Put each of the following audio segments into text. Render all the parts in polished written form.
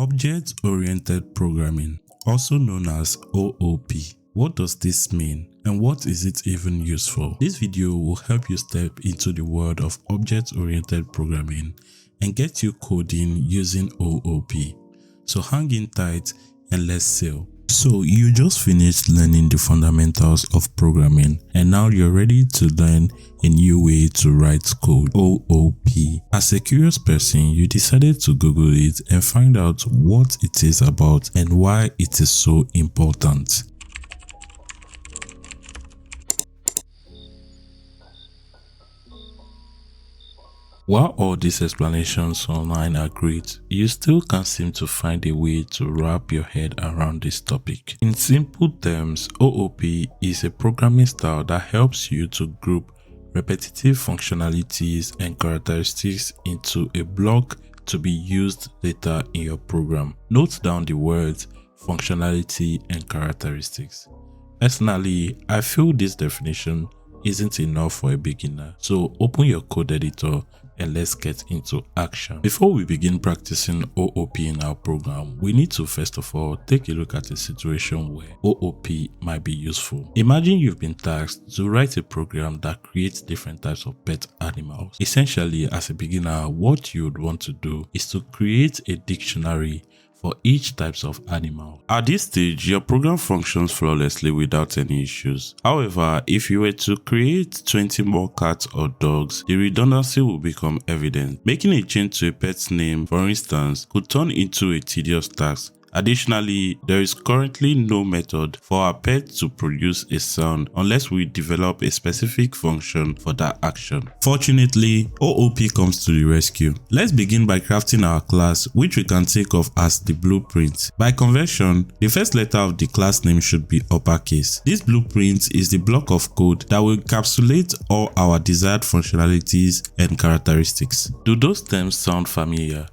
Object-Oriented Programming, also known as OOP. What does this mean and what is it even used for? This video will help you step into the world of object-oriented programming and get you coding using OOP. So hang in tight and let's sail. So you just finished learning the fundamentals of programming and now you're ready to learn a new way to write code, OOP. As a curious person, you decided to Google it and find out what it is about and why it is so important. While all these explanations online are great, you still can't seem to find a way to wrap your head around this topic. In simple terms, OOP is a programming style that helps you to group repetitive functionalities and characteristics into a block to be used later in your program. Note down the words functionality and characteristics. Personally, I feel this definition isn't enough for a beginner, so open your code editor and let's get into action. Before we begin practicing OOP in our program, we need to first of all take a look at a situation where OOP might be useful. Imagine you've been tasked to write a program that creates different types of pet animals. Essentially, as a beginner, what you would want to do is to create a dictionary for each types of animal. At this stage, your program functions flawlessly without any issues. However, if you were to create 20 more cats or dogs, the redundancy will become evident. Making a change to a pet's name, for instance, could turn into a tedious task. Additionally, there is currently no method for our pet to produce a sound unless we develop a specific function for that action. Fortunately, OOP comes to the rescue. Let's begin by crafting our class, which we can think of as the blueprint. By convention, the first letter of the class name should be uppercase. This blueprint is the block of code that will encapsulate all our desired functionalities and characteristics. Do those terms sound familiar?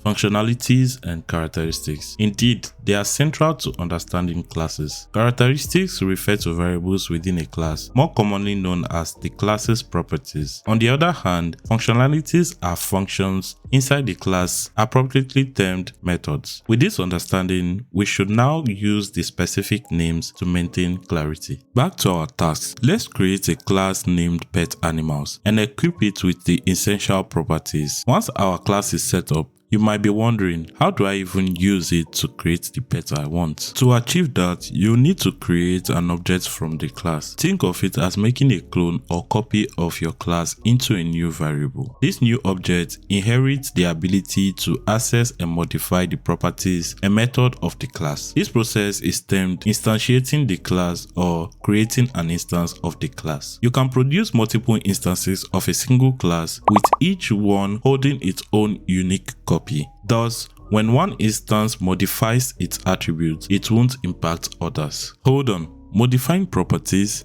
Functionalities and characteristics. Indeed, they are central to understanding classes. Characteristics refer to variables within a class, more commonly known as the class's properties. On the other hand, functionalities are functions inside the class, appropriately termed methods. With this understanding, we should now use the specific names to maintain clarity. Back to our task. Let's create a class named pet animals and equip it with the essential properties. Once our class is set up, you might be wondering, how do I even use it to create the pet I want? To achieve that, you need to create an object from the class. Think of it as making a clone or copy of your class into a new variable. This new object inherits the ability to access and modify the properties and method of the class. This process is termed instantiating the class or creating an instance of the class. You can produce multiple instances of a single class with each one holding its own unique copy. Thus, when one instance modifies its attributes, it won't impact others. Hold on, modifying properties?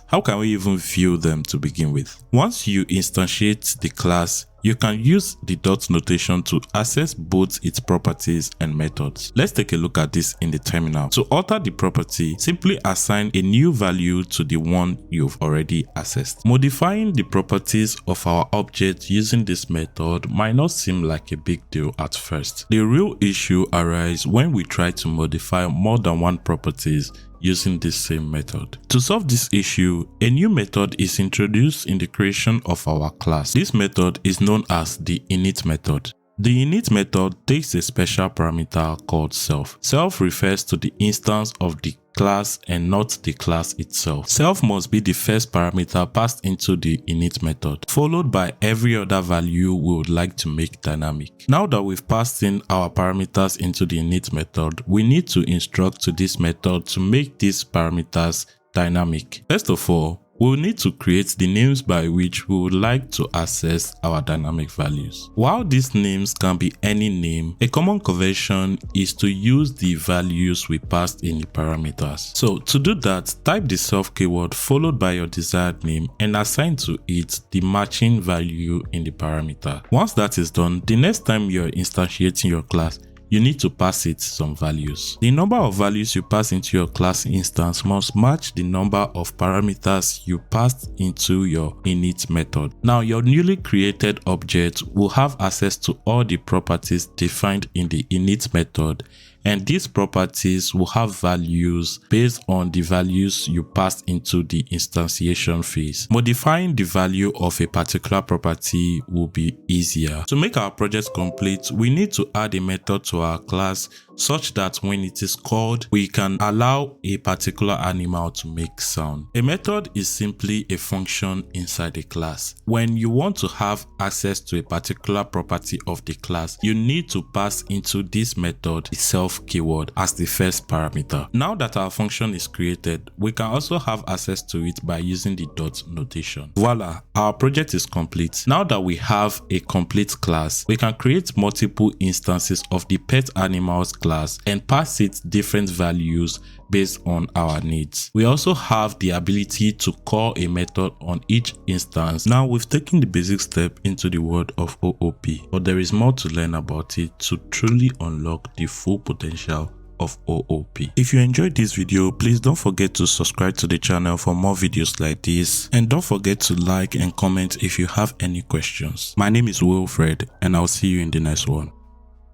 How can we even view them to begin with? Once you instantiate the class, you can use the dot notation to access both its properties and methods. Let's take a look at this in the terminal. To alter the property, simply assign a new value to the one you've already accessed. Modifying the properties of our object using this method might not seem like a big deal at first. The real issue arises when we try to modify more than one properties using this same method. To solve this issue, a new method is introduced in the creation of our class. This method is known as the init method. The init method takes a special parameter called self. Self refers to the instance of the class and not the class itself. Self must be the first parameter passed into the init method, followed by every other value we would like to make dynamic. Now that we've passed in our parameters into the init method, we need to instruct to this method to make these parameters dynamic. First of all, we'll need to create the names by which we would like to access our dynamic values. While these names can be any name, a common convention is to use the values we passed in the parameters. So to do that, type the self keyword followed by your desired name and assign to it the matching value in the parameter. Once that is done, the next time you're instantiating your class, you need to pass it some values. The number of values you pass into your class instance must match the number of parameters you passed into your init method. Now, your newly created object will have access to all the properties defined in the init method, and these properties will have values based on the values you passed into the instantiation phase. Modifying the value of a particular property will be easier. To make our project complete, we need to add a method to our class such that when it is called, we can allow a particular animal to make sound. A method is simply a function inside a class. When you want to have access to a particular property of the class, you need to pass into this method itself keyword as the first parameter. Now that our function is created, we can also have access to it by using the dot notation. Voila, our project is complete. Now that we have a complete class, we can create multiple instances of the pet animals class and pass it different values based on our needs. We also have the ability to call a method on each instance. Now we've taken the basic step into the world of OOP, but there is more to learn about it to truly unlock the full potential of OOP. If you enjoyed this video, please don't forget to subscribe to the channel for more videos like this, and don't forget to like and comment if you have any questions. My name is Wilfred, and I'll see you in the next one.